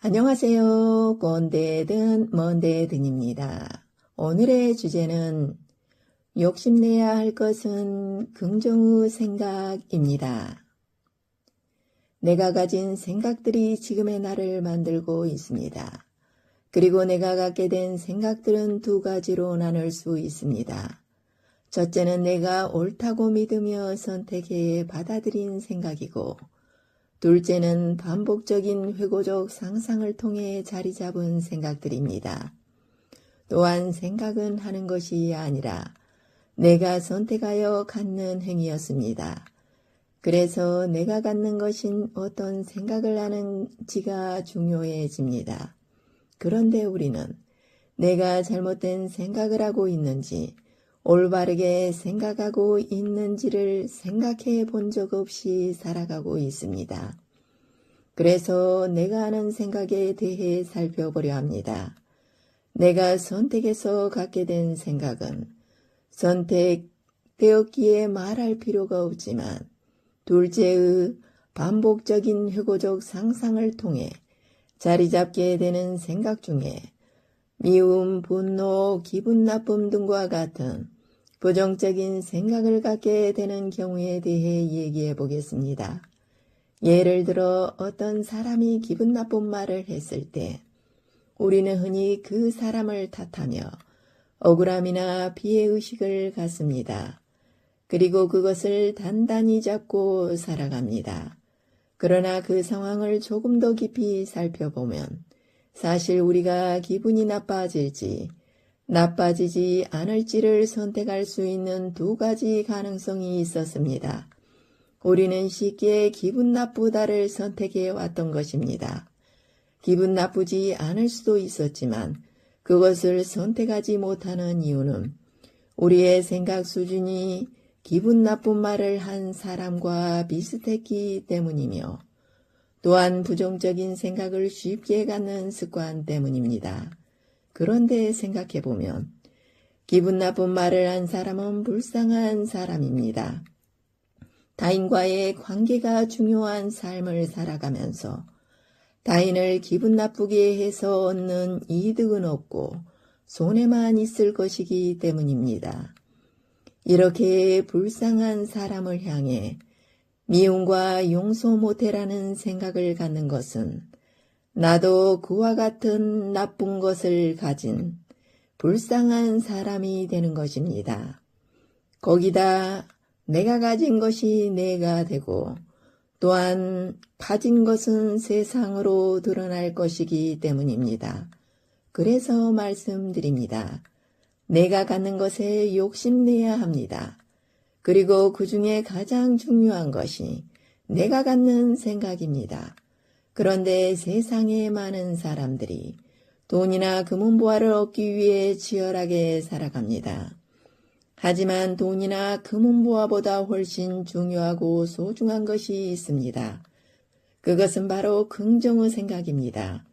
안녕하세요. 꼰대든 먼데든입니다. 오늘의 주제는 욕심내야 할 것은 긍정의 생각입니다. 내가 가진 생각들이 지금의 나를 만들고 있습니다. 그리고 내가 갖게 된 생각들은 두 가지로 나눌 수 있습니다. 첫째는 내가 옳다고 믿으며 선택해 받아들인 생각이고, 둘째는 반복적인 회고적 상상을 통해 자리 잡은 생각들입니다. 또한 생각은 하는 것이 아니라 내가 선택하여 갖는 행위였습니다. 그래서 내가 갖는 것인 어떤 생각을 하는지가 중요해집니다. 그런데 우리는 내가 잘못된 생각을 하고 있는지, 올바르게 생각하고 있는지를 생각해 본 적 없이 살아가고 있습니다. 그래서 내가 하는 생각에 대해 살펴보려 합니다. 내가 선택해서 갖게 된 생각은 선택되었기에 말할 필요가 없지만, 둘째의 반복적인 회고적 상상을 통해 자리 잡게 되는 생각 중에 미움, 분노, 기분 나쁨 등과 같은 부정적인 생각을 갖게 되는 경우에 대해 얘기해 보겠습니다. 예를 들어 어떤 사람이 기분 나쁜 말을 했을 때 우리는 흔히 그 사람을 탓하며 억울함이나 피해의식을 갖습니다. 그리고 그것을 단단히 잡고 살아갑니다. 그러나 그 상황을 조금 더 깊이 살펴보면 사실 우리가 기분이 나빠지지 않을지를 선택할 수 있는 두 가지 가능성이 있었습니다. 우리는 쉽게 기분 나쁘다를 선택해 왔던 것입니다. 기분 나쁘지 않을 수도 있었지만 그것을 선택하지 못하는 이유는 우리의 생각 수준이 기분 나쁜 말을 한 사람과 비슷했기 때문이며, 또한 부정적인 생각을 쉽게 갖는 습관 때문입니다. 그런데 생각해보면 기분 나쁜 말을 한 사람은 불쌍한 사람입니다. 타인과의 관계가 중요한 삶을 살아가면서 타인을 기분 나쁘게 해서 얻는 이득은 없고 손해만 있을 것이기 때문입니다. 이렇게 불쌍한 사람을 향해 미움과 용서 못해라는 생각을 갖는 것은 나도 그와 같은 나쁜 것을 가진 불쌍한 사람이 되는 것입니다. 거기다 내가 가진 것이 내가 되고 또한 가진 것은 세상으로 드러날 것이기 때문입니다. 그래서 말씀드립니다. 내가 갖는 것에 욕심내야 합니다. 그리고 그 중에 가장 중요한 것이 내가 갖는 생각입니다. 그런데 세상에 많은 사람들이 돈이나 금은보화를 얻기 위해 치열하게 살아갑니다. 하지만 돈이나 금은보화보다 훨씬 중요하고 소중한 것이 있습니다. 그것은 바로 긍정의 생각입니다.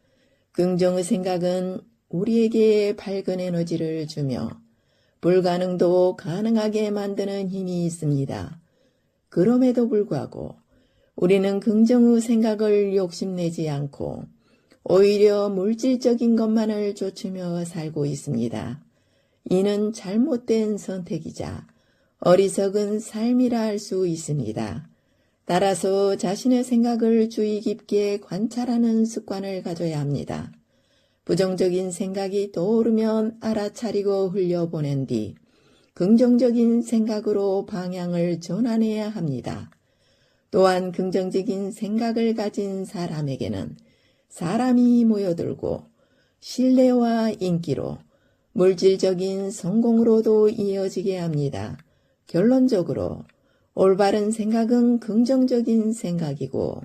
긍정의 생각은 우리에게 밝은 에너지를 주며 불가능도 가능하게 만드는 힘이 있습니다. 그럼에도 불구하고 우리는 긍정의 생각을 욕심내지 않고 오히려 물질적인 것만을 좇으며 살고 있습니다. 이는 잘못된 선택이자 어리석은 삶이라 할 수 있습니다. 따라서 자신의 생각을 주의 깊게 관찰하는 습관을 가져야 합니다. 부정적인 생각이 떠오르면 알아차리고 흘려보낸 뒤 긍정적인 생각으로 방향을 전환해야 합니다. 또한 긍정적인 생각을 가진 사람에게는 사람이 모여들고 신뢰와 인기로 물질적인 성공으로도 이어지게 합니다. 결론적으로 올바른 생각은 긍정적인 생각이고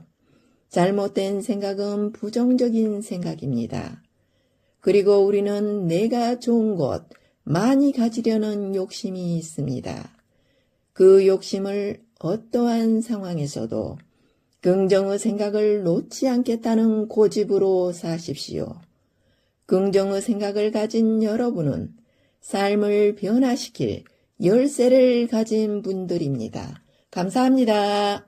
잘못된 생각은 부정적인 생각입니다. 그리고 우리는 내가 좋은 것, 많이 가지려는 욕심이 있습니다. 그 욕심을 어떠한 상황에서도 긍정의 생각을 놓지 않겠다는 고집으로 사십시오. 긍정의 생각을 가진 여러분은 삶을 변화시킬 열쇠를 가진 분들입니다. 감사합니다.